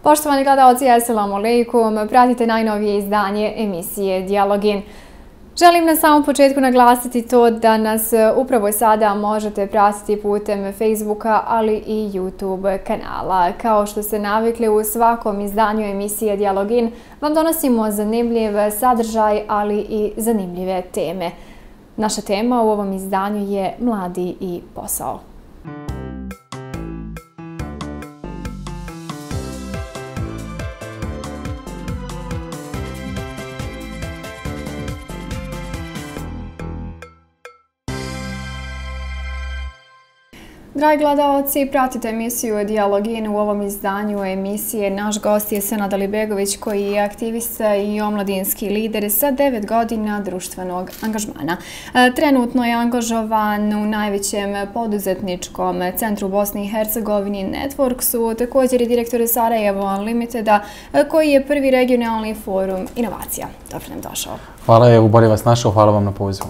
Poštovani gledalci, assalamu alaikum, pratite najnovije izdanje emisije Dijalogin. Želim na samom početku naglasiti to da nas upravo sada možete pratiti putem Facebooka, ali i YouTube kanala. Kao što ste navikli, u svakom izdanju emisije Dijalogin vam donosimo zanimljiv sadržaj, ali i zanimljive teme. Naša tema u ovom izdanju je mladi i posao. Dragi gledalci, pratite emisiju Dijalogin. U ovom izdanju emisije naš gost je Senad Alibegović, koji je aktivista i omladinski lider sa 9 godina društvenog angažmana. Trenutno je angažovan u najvećem poduzetničkom centru u Bosni i Hercegovini Networksu, također i direktor Sarajevo Unlimiteda, koji je prvi regionalni forum inovacija. Dobro nam došao. Hvala, evo, bolje vas našao, hvala vam na pozivu.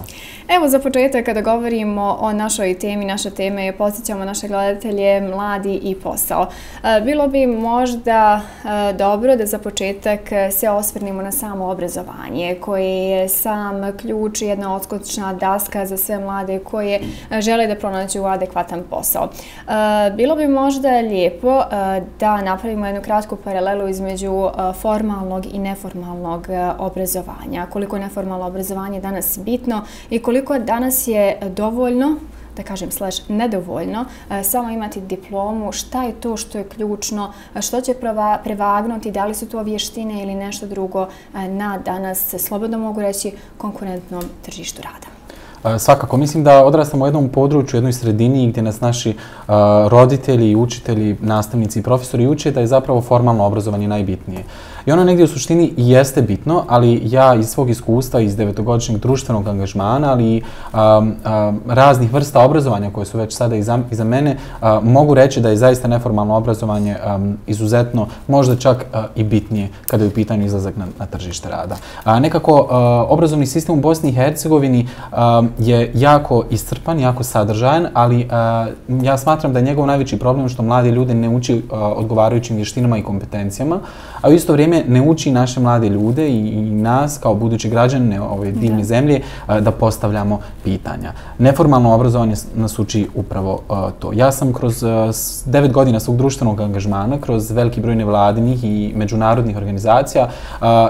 Evo, za početak, kada govorimo o našoj temi, naša tema je, podsjećamo naše gledatelje, mladi i posao. Bilo bi možda dobro da za početak se osvrnimo na samo obrazovanje, koje je sam ključ, jedna odskočna daska za sve mlade koje žele da pronađu adekvatan posao. Bilo bi možda lijepo da napravimo jednu kratku paralelu između formalnog i neformalnog obrazovanja. Koliko je neformalno obrazovanje danas bitno i koliko danas je dovoljno, da kažem nedovoljno, samo imati diplomu, šta je to što je ključno, što će prevagnuti, da li su to vještine ili nešto drugo na danas, slobodno mogu reći, konkurentnom tržištu rada. Svakako, mislim da odrastamo u jednom području, u jednoj sredini gdje nas naši roditelji, učitelji, nastavnici i profesori uče da je zapravo formalno obrazovanje najbitnije. I ono negdje u suštini jeste bitno, ali ja iz svog iskustva, iz 9-godišnjeg društvenog angažmana, ali i raznih vrsta obrazovanja koje su već sada iza mene, mogu reći da je zaista neformalno obrazovanje izuzetno, možda čak i bitnije kada je u pitanju izlazak na tržište rada. Nekako, obrazovni sistem u Bosni i Hercegovini je jako iscrpan, jako sadržajan, ali ja smatram da je njegov najveći problem što mladi ljude ne uči odgovarajućim vještinama i kompetencijama, a u isto vrijeme ne uči naše mlade ljude i nas kao budući građane ove divne zemlje da postavljamo pitanja. Neformalno obrazovanje nas uči upravo to. Ja sam kroz 9 godina svog društvenog angažmana, kroz veliki broj nevladinih i međunarodnih organizacija,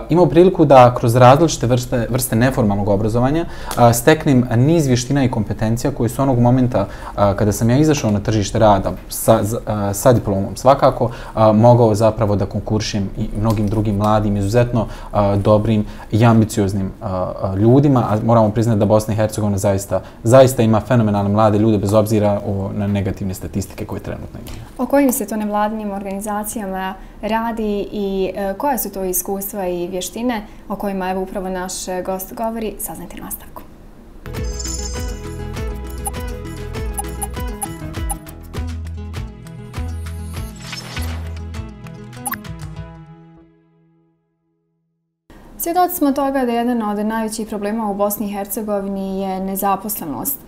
imao priliku da kroz različite vrste neformalnog obrazovanja steknem niz vještina i kompetencija koje su onog momenta kada sam ja izašao na tržište rada sa diplomom svakako mogao zapravo da konkuršim i mnogim drugim mladim, izuzetno dobrim i ambicioznim ljudima, a moramo priznati da Bosna i Hercegovina zaista ima fenomenalne mlade ljude bez obzira na negativne statistike koje trenutno imamo. O kojim se to nevladinim organizacijama radi i koja su to iskustva i vještine o kojima evo upravo naš gost govori? Saznajte nastavku. Svjedoci smo toga da jedan od najvećih problema u Bosni i Hercegovini je nezaposlenost.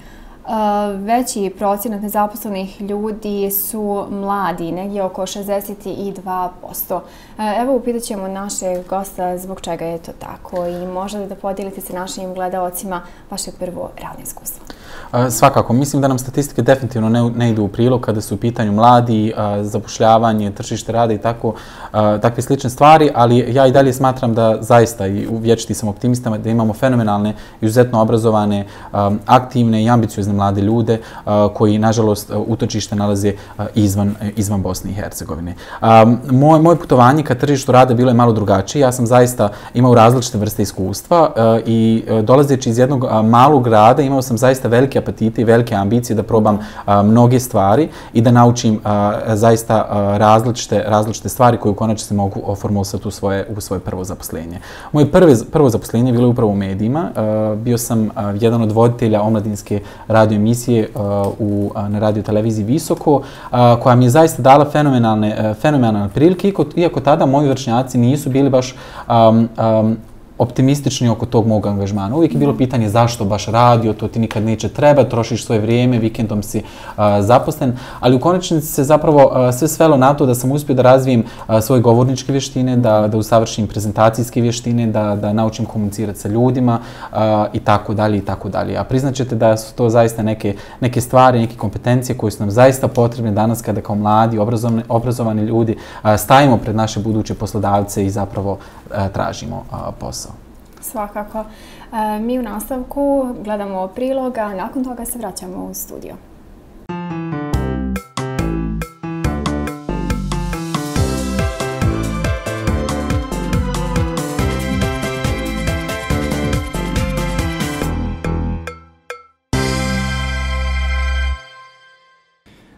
Veći procenat nezaposlenih ljudi su mladi, negdje oko 62%. Evo, upitat ćemo našeg gosta zbog čega je to tako i možete da podijelite sa našim gledalcima vaše prvo radno iskustvo. Svakako, mislim da nam statistike definitivno ne idu u prilog kada su u pitanju mladi, zapošljavanje, tržište rada i takve slične stvari, ali ja i dalje smatram da zaista i vječiti sam optimista da imamo fenomenalne, izuzetno obrazovane, aktivne i ambiciozne mlade ljude koji, nažalost, utočište nalaze izvan Bosne i Hercegovine. Moje putovanje ka tržištu rada bilo je malo drugačije. Ja sam zaista imao različite vrste iskustva i dolazeći iz jednog malog grada imao sam zaista velike apetite i velike ambicije da probam mnoge stvari i da naučim zaista različite stvari koje u konačnici mogu formulisati u svoje prvo zaposlenje. Moje prvo zaposlenje bilo je upravo u medijima. Bio sam jedan od voditelja omladinske radio emisije na radio televiziji Visoko, koja mi je zaista dala fenomenalne prilike, iako tada moji vršnjaci nisu bili baš optimistični oko tog mog angažmana. Uvijek je bilo pitanje zašto baš radio, to ti nikad neće treba, trošiš svoje vrijeme, vikendom si zaposlen, ali u konačnici se zapravo sve svelo na to da sam uspio da razvijem svoje govorničke vještine, da usavršim prezentacijske vještine, da naučim komunicirati sa ljudima i tako dalje i tako dalje. A priznaćete da su to zaista neke stvari, neke kompetencije koje su nam zaista potrebne danas kada kao mladi, obrazovani ljudi stajimo pred naše buduće poslodavce i zapravo tražimo posao. Svakako. Mi u nastavku gledamo prilog, a nakon toga se vraćamo u studio.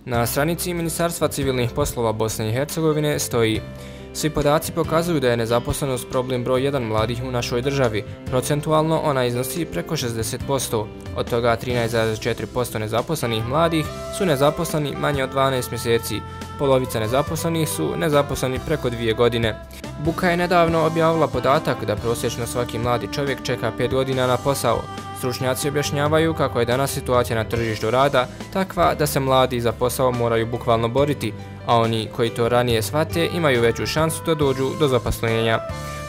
Na stranici Ministarstva civilnih poslova Bosne i Hercegovine stoji: svi podaci pokazuju da je nezaposlenost problem broj 1 mladih u našoj državi. Procentualno ona iznosi preko 60%. Od toga 13,4% nezaposlenih mladih su nezaposleni manje od 12 mjeseci. Polovica nezaposlenih su nezaposleni preko 2 godine. Buka je nedavno objavila podatak da prosječno svaki mladi čovjek čeka 5 godina na posao. Stručnjaci objašnjavaju kako je danas situacija na tržištu rada takva da se mladi za posao moraju bukvalno boriti, a oni koji to ranije shvate imaju veću šansu da dođu do zaposlenja.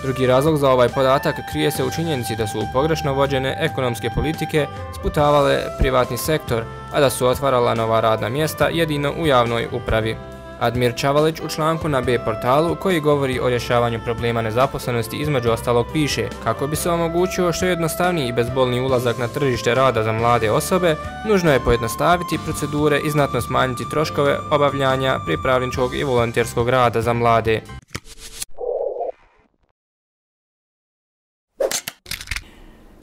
Drugi razlog za ovaj podatak krije se u činjenici da su pogrešno vođene ekonomske politike sputavale privatni sektor, a da su otvarala nova radna mjesta jedino u javnoj upravi. Admir Čavalić u članku na B portalu koji govori o rješavanju problema nezaposlenosti između ostalog piše: kako bi se omogućio što jednostavniji i bezbolniji ulazak na tržište rada za mlade osobe, nužno je pojednostaviti procedure i znatno smanjiti troškove obavljanja pripravničkog i volonterskog rada za mlade.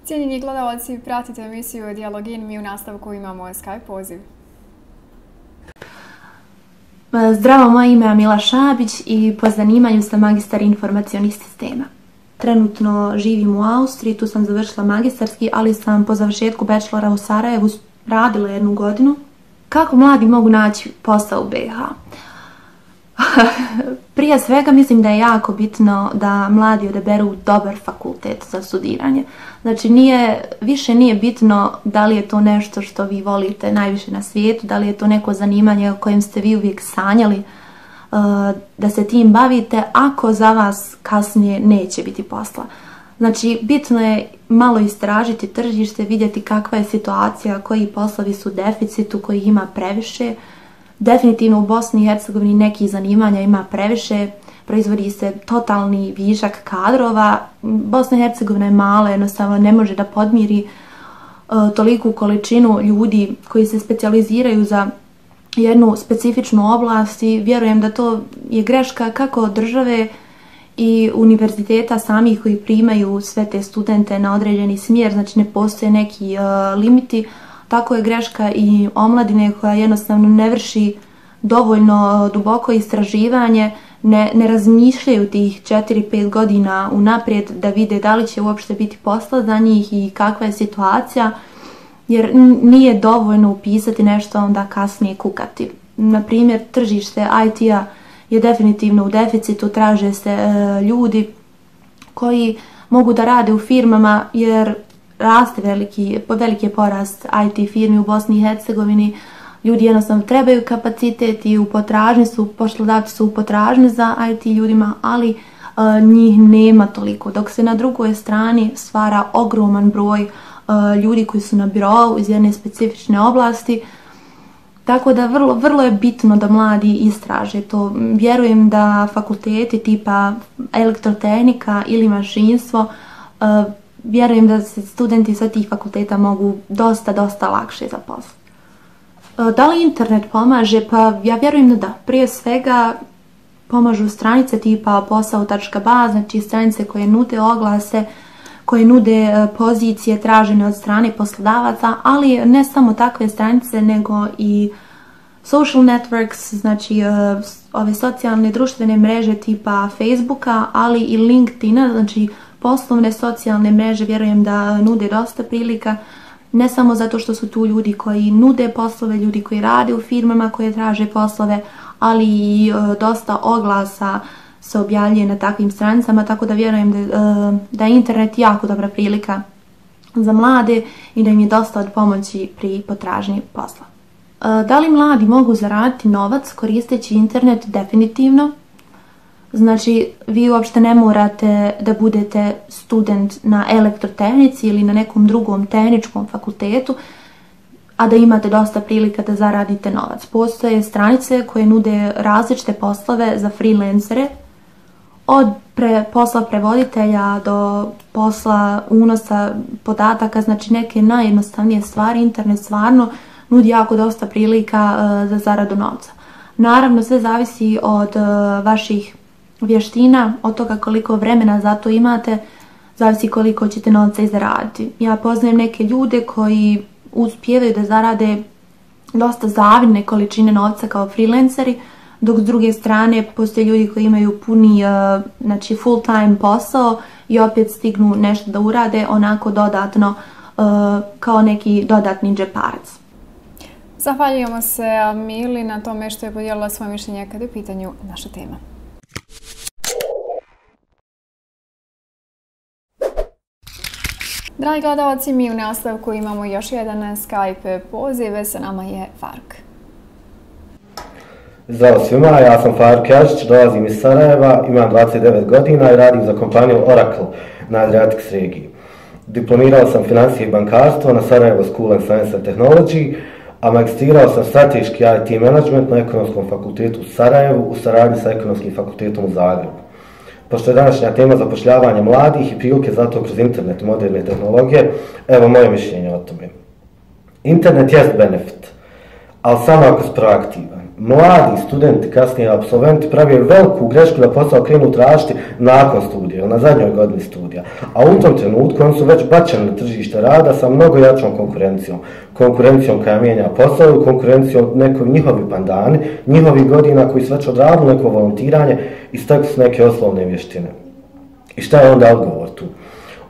Cijenjeni gledalci, pratite emisiju Dijalogin, mi u nastavku imamo Skype poziv. Zdravo, moje ime je Mila Šabić i po zanimanju sam magistar informacionih sistema. Trenutno živim u Austriji, tu sam završila magistarski, ali sam po završetku bachelora u Sarajevu radila 1 godinu. Kako mladi mogu naći posao u BiH? Prije svega mislim da je jako bitno da mladi odaberu dobar fakultet za studiranje. Znači više nije bitno da li je to nešto što vi volite najviše na svijetu, da li je to neko zanimanje o kojem ste vi uvijek sanjali da se tim bavite, ako za vas kasnije neće biti posla. Znači bitno je malo istražiti tržište, vidjeti kakva je situacija, koji poslovi su u deficitu, kojih ima previše. Definitivno u Bosni i Hercegovini nekih zanimanja ima previše, proizvodi se totalni višak kadrova. Bosna i Hercegovina je mala, jednostavno ne može da podmiri toliku količinu ljudi koji se specijaliziraju za jednu specifičnu oblast i vjerujem da to je greška kako države i univerziteta samih koji primaju sve te studente na određeni smjer, znači ne postoje neki limiti. Tako je greška i omladine koja jednostavno ne vrši dovoljno duboko istraživanje, ne razmišljaju tih 4-5 godina unaprijed da vide da li će uopšte biti posla za njih i kakva je situacija, jer nije dovoljno upisati nešto onda kasnije kukati. Naprimjer, tržište IT-a je definitivno u deficitu, traže se ljudi koji mogu da rade u firmama jer raste veliki porast IT firmi u Bosni i Hercegovini. Ljudi jednostavno trebaju kapacitet i u potražnji su, poslodavci su u potražnji za IT ljudima, ali njih nema toliko. Dok se na drugoj strani stvara ogroman broj ljudi koji su na birou iz jedne specifične oblasti. Tako da vrlo je bitno da mladi istraže to. Vjerujem da fakulteti tipa elektrotehnika ili mašinstvo, vjerujem da se studenti sa tih fakulteta mogu dosta lakše zaposliti. Da li internet pomaže? Pa ja vjerujem da. Prije svega pomažu stranice tipa posao.ba, znači stranice koje nude oglase, koje nude pozicije tražene od strane poslodavaca, ali ne samo takve stranice, nego i social networks, znači ove socijalne društvene mreže tipa Facebooka, ali i LinkedIna, znači poslovne socijalne mreže, vjerujem da nude dosta prilika, ne samo zato što su tu ljudi koji nude poslove, ljudi koji rade u firmama koje traže poslove, ali i dosta oglasa se objavljuje na takvim stranicama, tako da vjerujem da je internet jako dobra prilika za mlade i da im je dosta od pomoći pri potražnji posla. Da li mladi mogu zaraditi novac koristeći internet? Definitivno. Znači, vi uopšte ne morate da budete student na elektrotehnici ili na nekom drugom tehničkom fakultetu, a da imate dosta prilika da zaradite novac. Postoje stranice koje nude različite poslove za freelancere, od posla prevoditelja do posla unosa podataka, znači neke najjednostavnije stvari. Internet stvarno nudi jako dosta prilika za zaradu novca. Naravno, sve zavisi od vaših vještina, od toga koliko vremena za to imate, zavisi koliko ćete novca i zaraditi. Ja poznajem neke ljude koji uspijevaju da zarade dosta zavidne količine novca kao freelanceri, dok s druge strane postoje ljudi koji imaju puni, znači full time posao i opet stignu nešto da urade onako dodatno kao neki dodatni džeparac. Zahvaljujemo se Amili na tome što je podijelila svoje mišljenje kada je u pitanju naša tema. Dragi gledalci, mi u nastavku imamo još jedan Skype poziv, sa nama je Faruk. Zdravo svima, ja sam Faruk Jažić, dolazim iz Sarajeva, imam 29 godina i radim za kompaniju Oracle na Adriatics regiji. Diplomirao sam financije i bankarstvo na Sarajevo School of Science and Technology, a magistrirao sam strateški IT management na Ekonomskom fakultetu u Sarajevu u saradnji sa Ekonomskim fakultetom u Zagrebu. Pošto je današnja tema zapošljavanja mladih i prilike za to kroz internet i moderne tehnologije, evo moje mišljenje o tome. Internet jest benefit, ali samo ako si proaktivan. Mladi studenti, kasnije apsolventi, pravaju veliku grešku da posao krenu tražiti nakon studija, na zadnjoj godini studija. A u tom trenutku oni su već bačeni na tržište rada sa mnogo jačom konkurencijom. Konkurencijom koja mijenja posao i konkurencijom nekog njihovi pandani, njihovih godina koji su već odradili neko volontiranje i stekli su neke osnovne vještine. I šta je onda odgovor tu?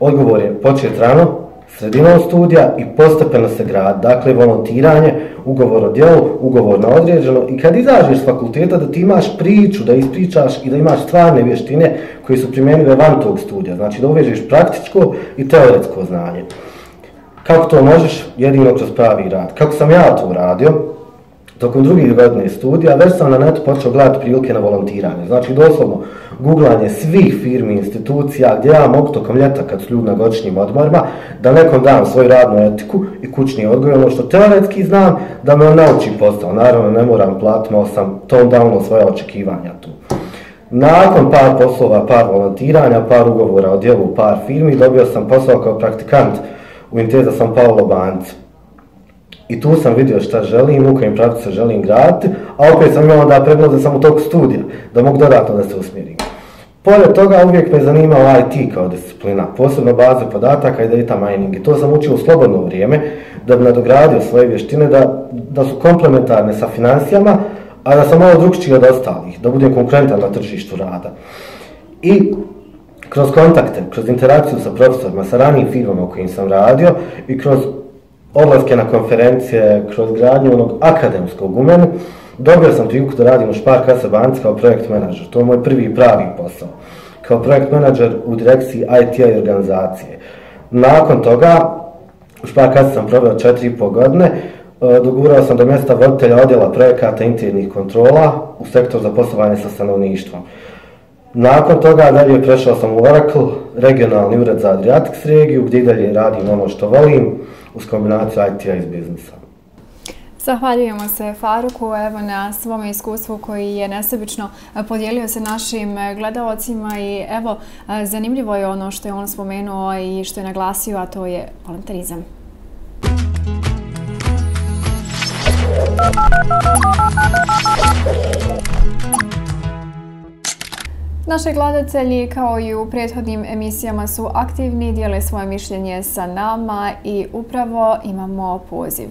Odgovor je početi rano, sredinom studija i postepeno se gradi. Dakle, volontiranje, ugovor o djelu, ugovor na određeno i kad izađeš s fakulteta da ti imaš priču, da ispričaš i da imaš stvarne vještine koje su primjenjive van tog studija. Znači da uvežeš praktičko i teoretsko znanje. Kako to možeš? Jedino kroz pravi rad. Kako sam ja to uradio? Tokom drugih godine studija već sam na netu počeo gledati prilike na volontiranje. Znači doslovno googlanje svih firmi, institucija gdje ja mogu tokom ljeta kad su ljudi na godišnjim odmorima da nekom dam svoju radnu etiku i kućni odgoj, ono što teoretski znam da me on nauči posao. Naravno ne moram platiti, imao sam tone down svoje očekivanja tu. Nakon par poslova, par volontiranja, par ugovora o djelu u par firmi dobio sam posao kao praktikant u Intesa San Paolo banci. I tu sam vidio šta želim, u kojim pravcu se želim graditi, a opet sam imao onda preglede samo tog studija, da mogu dodatno da se usmjerim. Pored toga uvijek me zanimao IT kao disciplina, posebno baze podataka i data mining. I to sam učio u slobodno vrijeme da bi nadogradio svoje vještine, da su komplementarne sa financijama, a da sam malo drugčiji od ostalih, da budem konkurentan na tržištu rada. I kroz kontakte, kroz interakciju sa profesorima, sa ranijim firmama u kojim sam radio i kroz odlaske na konferencije, kroz gradnju onog akademskog u meni, dobio sam priliku da radim u Sparkasse banci kao projekt menadžer. To je moj prvi i pravi posao. Kao projekt menadžer u direkciji IT-a i organizacije. Nakon toga, u Sparkasse sam proveo 4,5 godine, dogurao sam do mjesta voditelja odjela projekata internih kontrola u sektor za poslovanje sa stanovništvom. Nakon toga dalje prešao sam u Oracle, regionalni ured za Adriatics regiju, gdje dalje radim ono što volim, uz kombinaciju IT-a iz biznisa. Zahvaljujemo se Faruku na svom iskustvu koji je nesebično podijelio se našim gledalcima i evo, zanimljivo je ono što je on spomenuo i što je naglasio, a to je volontarizam. Naši gledatelji, kao i u prethodnim emisijama, su aktivni, dijele svoje mišljenje sa nama i upravo imamo poziv.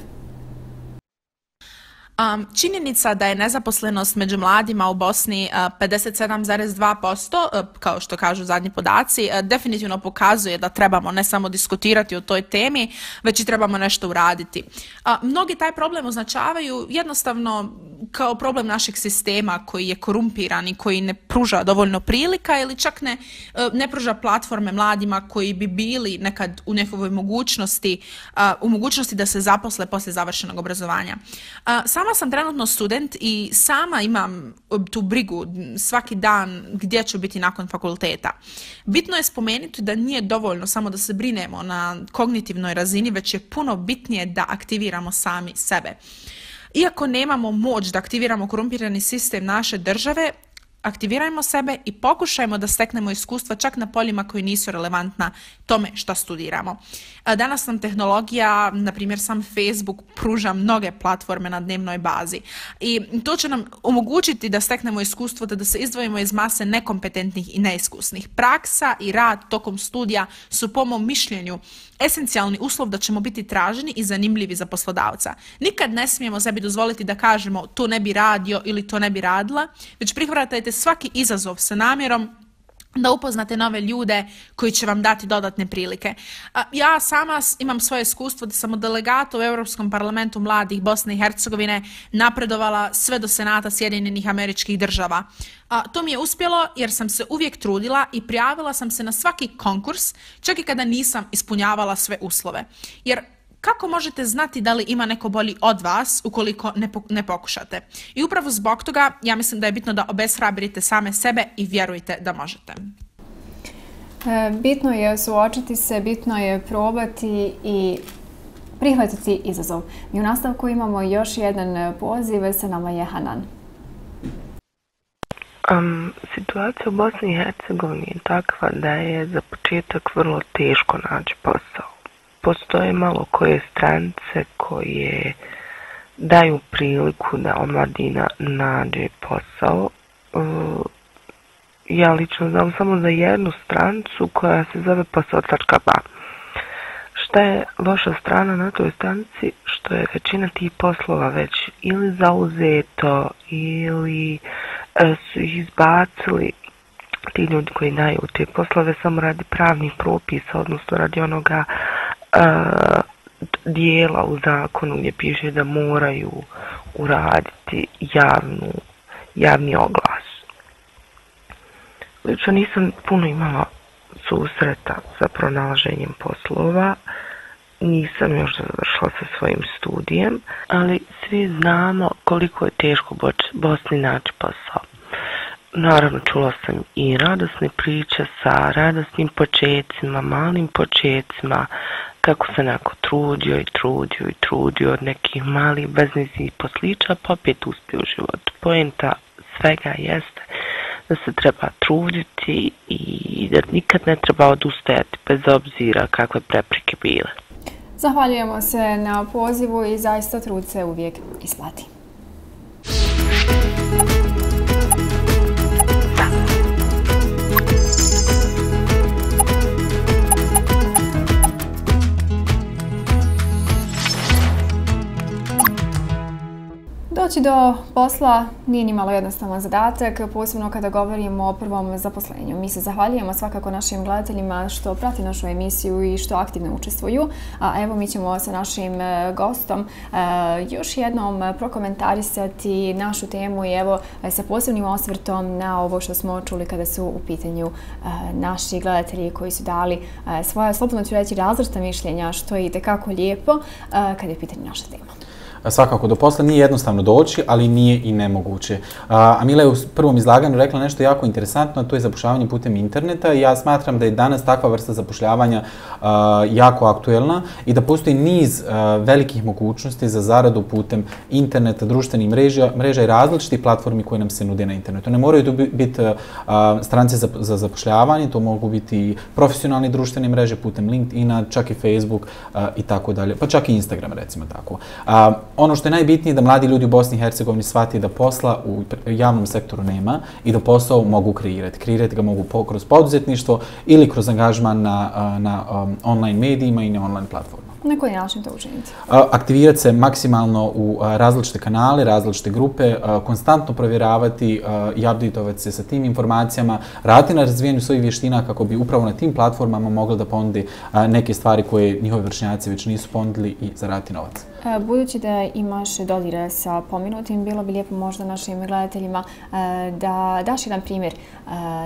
Činjenica da je nezaposlenost među mladima u Bosni 57,2%, kao što kažu zadnji podaci, definitivno pokazuje da trebamo ne samo diskutirati o toj temi, već i trebamo nešto uraditi. Mnogi taj problem označavaju jednostavno kao problem našeg sistema koji je korumpiran i koji ne pruža dovoljno prilika ili čak ne pruža platforme mladima koji bi bili nekad u nekoj mogućnosti, u mogućnosti da se zaposle poslije završenog obrazovanja. Sama sam trenutno student i sama imam tu brigu svaki dan gdje ću biti nakon fakulteta. Bitno je spomenuti da nije dovoljno samo da se brinemo na kognitivnoj razini, već je puno bitnije da aktiviramo sami sebe. Iako nemamo moć da aktiviramo korumpirani sistem naše države, aktivirajmo sebe i pokušajmo da steknemo iskustva čak na poljima koji nisu relevantna tome što studiramo. Danas nam tehnologija, na primjer sam Facebook, pruža mnoge platforme na dnevnoj bazi i to će nam omogućiti da steknemo iskustvo da se izdvojimo iz mase nekompetentnih i neiskusnih. Praksa i rad tokom studija su po mom mišljenju esencijalni uslov da ćemo biti traženi i zanimljivi za poslodavca. Nikad ne smijemo sebi dozvoliti da kažemo to ne bi radio ili to ne bi radila, već prihvatajte svaki izazov sa namjerom da upoznate nove ljude koji će vam dati dodatne prilike. Ja sama imam svoje iskustvo da sam od delegata u Europskom parlamentu mladih Bosne i Hercegovine napredovala sve do Senata Sjedinjenih Američkih Država. To mi je uspjelo jer sam se uvijek trudila i prijavila sam se na svaki konkurs, čak i kada nisam ispunjavala sve uslove. Jer kako možete znati da li ima neko bolji od vas ukoliko ne pokušate? I upravo zbog toga ja mislim da je bitno da obeshrabrite same sebe i vjerujte da možete. Bitno je suočiti se, bitno je probati i prihvatiti izazov. Mi u nastavku imamo još jedan poziv, sa nama je Hanan. Situacija u Bosni i Hercegovini je takva da je za početak vrlo teško naći posao. Postoje malo koje stranice koje daju priliku da omladina nađe posao. Ja lično znam samo za jednu stranicu koja se zove posao.ba. Šta je loša strana na toj stranici? Što je većina tih poslova već ili zauzeto ili su izbacili ti ljudi koji daju te poslove samo radi pravnih propisa, odnosno radi onoga dijela u zakonu gdje piše da moraju uraditi javni oglas. Lično nisam puno imala susreta sa pronalaženjem poslova, nisam još završila sa svojim studijem, ali svi znamo koliko je teško Bosni naći posao. Naravno, čula sam i radosne priče sa radosnim počecima, malim počecima, kako se neko trudio od nekih malih bezveznih poslića, pa opet uspio u životu. Poenta svega jeste da se treba truditi i da nikad ne treba odustajati bez obzira kakve prepreke bile. Zahvaljujemo se na pozivu i zaista trud se uvijek isplati. Doći do posla nije ni malo jednostavan zadatak, posebno kada govorimo o prvom zaposlenju. Mi se zahvaljujemo svakako našim gledateljima što prati našu emisiju i što aktivno učestvuju. A evo mi ćemo sa našim gostom još jednom prokomentarisati našu temu i evo sa posebnim osvrtom na ovo što smo čuli kada su u pitanju naši gledatelji koji su dali svoja, slobodno ću reći, različita mišljenja, što je itekako lijepo kada je u pitanju naša tema. Svakako, do posla nije jednostavno doći, ali nije i nemoguće. Amila je u prvom izlaganju rekla nešto jako interesantno, a to je zapošljavanje putem interneta. Ja smatram da je danas takva vrsta zapošljavanja jako aktuelna i da postoji niz velikih mogućnosti za zaradu putem interneta, društvenih mreža i različitih platformi koje nam se nude na internetu. Ne moraju tu biti stranice za zapošljavanje, to mogu biti profesionalne društvene mreže putem LinkedIna, čak i Facebook i tako dalje, pa čak i Instagram recimo tako. Ono što je najbitnije je da mladi ljudi u Bosni i Hercegovini shvati da posla u javnom sektoru nema i da posao mogu kreirati. Kreirati ga mogu kroz poduzetništvo ili kroz angažman na online medijima i na online platformama. Na koji način to učiniti? Aktivirati se maksimalno u različite kanale, različite grupe, konstantno provjeravati i updateovati se sa tim informacijama, raditi na razvijanju svojih vještina kako bi upravo na tim platformama mogli da ponudi neke stvari koje njihovi vršnjaci već nisu ponudili i zaraditi novac. Budući da imaš dodire sa pomenutim, bilo bi lijepo možda našim gledateljima da daš jedan primjer,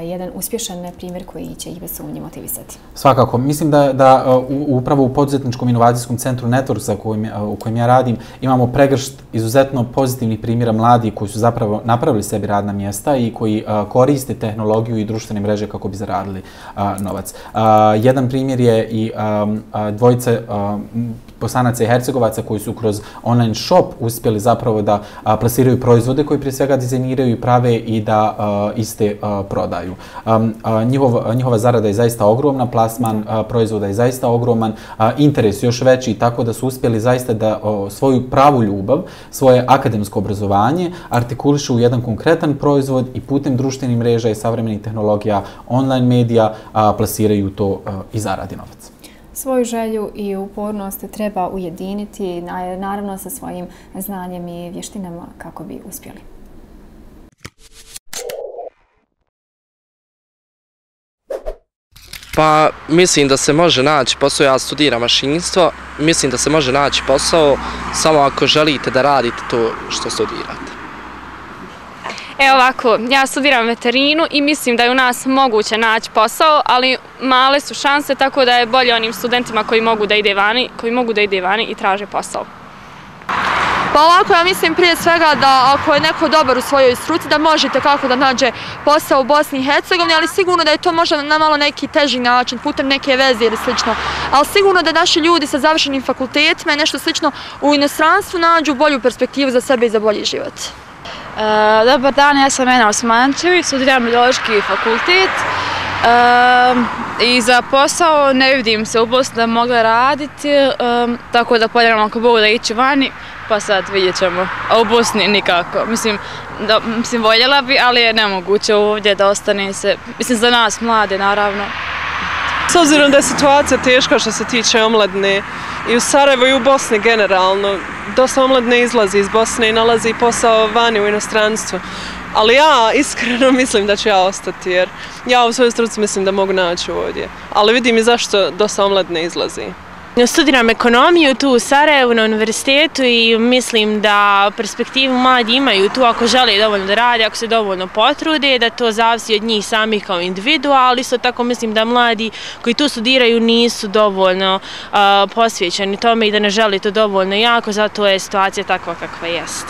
jedan uspješan primjer koji će ih bez sumnje motivisati. Svakako. Mislim da upravo u poduzetničkom inovacijskom centru Networks u kojem ja radim imamo pregršt izuzetno pozitivnih primjera mladih koji su zapravo napravili sebi radna mjesta i koji koriste tehnologiju i društvene mreže kako bi zaradili novac. Jedan primjer je i dvojice Bosanaca i Hercegovaca koji su kroz online shop uspjeli zapravo da plasiraju proizvode koji prije svega dizajniraju i prave i da iste prodaju. Njihova zarada je zaista ogromna, plasman proizvoda je zaista ogroman, interes još veći, tako da su uspjeli zaista da svoju pravu ljubav, svoje akademsko obrazovanje artikulišu u jedan konkretan proizvod i putem društvenih mreža i savremenih tehnologija, online medija plasiraju to i zaradi novac. Svoju želju i upornost treba ujediniti, naravno sa svojim znanjem i vještinama kako bi uspjeli. Pa mislim da se može naći posao, ja studiram mašinstvo, mislim da se može naći posao samo ako želite da radite to što studirate. Evo ovako, ja studiram veterinu i mislim da je u nas moguće naći posao, ali male su šanse, tako da je bolje onim studentima koji mogu da ide vani i traže posao. Pa ovako, ja mislim prije svega da ako je neko dobar u svojoj struci, da možete kako da nađe posao u Bosni i Hercegovini, ali sigurno da je to možda na malo neki teži način, putem neke veze ili slično. Ali sigurno da naši ljudi sa završenim fakultetima i nešto slično u inostranstvu nađu bolju perspektivu za sebe i za bolji život. Dobar dan, ja sam Ena Osmančević, studiram biološki fakultet i za posao ne vidim se u Bosni da mogla raditi, tako da planiramo ako Bog da ići vani, pa sad vidjet ćemo. A u Bosni nikako. Mislim, voljela bi, ali je nemoguće ovdje da ostane se, mislim za nas mlade naravno. S obzirom da je situacija teška što se tiče omladine i u Sarajevu i u Bosni generalno, dosta omladine izlazi iz Bosne i nalazi posao vani u inostranstvu. Ali ja iskreno mislim da ću ja ostati jer ja u svojoj struci mislim da mogu naći ovdje. Ali vidim i zašto dosta omladine izlazi. Studiram ekonomiju tu u Sarajevu na univerzitetu i mislim da perspektivu mladi imaju tu ako žele dovoljno da rade, ako se dovoljno potrude, da to zavisi od njih samih kao individua, ali isto tako mislim da mladi koji tu studiraju nisu dovoljno posvećeni tome i da ne žele to dovoljno jako, zato je situacija takva kakva jest.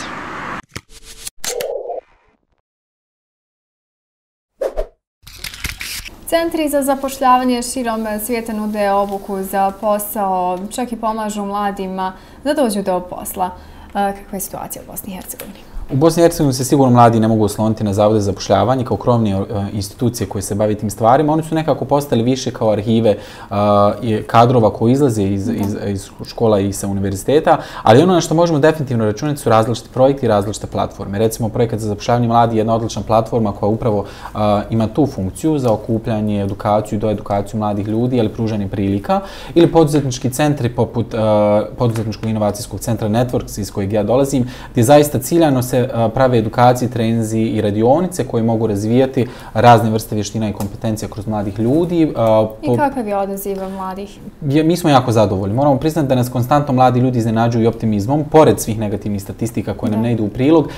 Centri za zapošljavanje širom svijeta nude obuku za posao, čak i pomažu mladima da dođu do posla. Kakva je situacija u Bosni i Hercegovini? U Bosni i Hercegovini se sigurno mladi ne mogu osloniti na zavode za zapošljavanje kao krovne institucije koje se bavi tim stvarima. Oni su nekako postali više kao arhive kadrova koji izlaze iz škola i sa univerziteta, ali ono na što možemo definitivno računati su različiti projekti i različite platforme. Recimo, projekat za zapošljavanje mladi je jedna odlična platforma koja upravo ima tu funkciju za okupljanje, edukaciju i doedukaciju mladih ljudi, ali pružanje prilika. Ili poduzetnički centri poput poduzetničkog inovacijskog centra Networks iz kojeg ja dolazim, gdje zaista ciljano se prave edukacije, treninzi i radionice koje mogu razvijati razne vrste vještina i kompetencija kroz mladih ljudi. I kakav je odaziv mladih? Mi smo jako zadovoljni. Moramo priznati da nas konstantno mladi ljudi iznenađuju i optimizmom, pored svih negativnih statistika koje nam ne idu u prilog,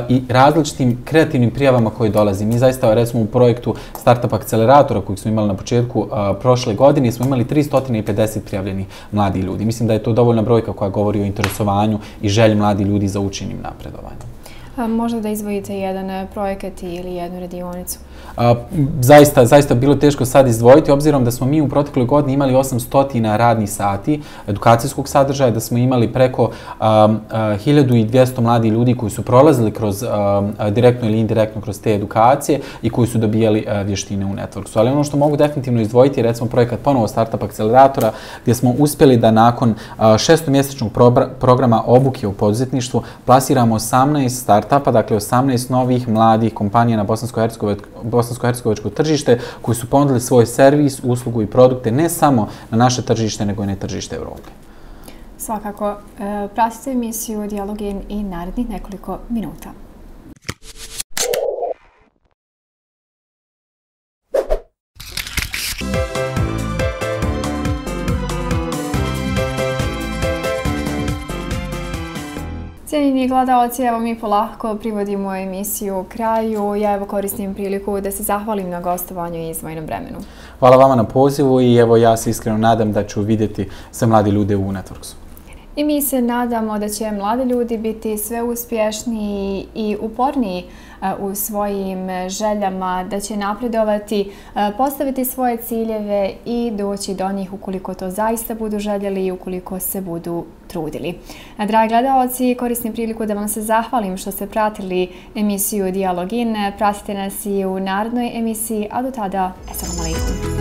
i različitim kreativnim prijavama koje dolazi. Mi zaista, recimo u projektu Startup Akceleratora kojeg smo imali na početku prošle godine, smo imali 350 prijavljenih mladih ljudi. Mislim da je to dovoljna brojka koja govori o interesovanju i želji mladih ljudi za učenim napredovanjem. Možda da izdvojite jedan projekat ili jednu radionicu? Zaista bilo teško sad izdvojiti, obzirom da smo mi u protekloj godini imali 800 radnih sati edukacijskog sadržaja, da smo imali preko 1200 mladih ljudi koji su prolazili kroz direktno ili indirektno kroz te edukacije i koji su dobijali vještine u Networksu. Ali ono što mogu definitivno izdvojiti je recimo projekat ponovo Startup Akceleratora, gdje smo uspjeli da nakon 6-mjesečnog programa obuke u poduzetništvu plasiramo 18 startupa, dakle 18 novih mladih kompanija na bosansko-hercegovačko tržište koji su ponudili svoj servis, uslugu i produkte ne samo na naše tržište, nego i na tržište Evrope. Svakako pratite emisiju Dijalog In i narednih nekoliko minuta. Cijenjeni gledalci, evo mi polako privodimo emisiju kraju. Ja evo koristim priliku da se zahvalim na gostovanju i izdvojenom vremenu. Hvala vama na pozivu i evo ja se iskreno nadam da ću vidjeti sve mladi ljude u Networksu. I mi se nadamo da će mladi ljudi biti sve uspješniji i uporniji u svojim željama, da će napredovati, postaviti svoje ciljeve i doći do njih ukoliko to zaista budu željeli i ukoliko se budu trudili. Dragi gledalci, koristim priliku da vam se zahvalim što ste pratili emisiju Dijalog In. Pratite nas i u narednoj emisiji, a do tada, assalamu alaikum.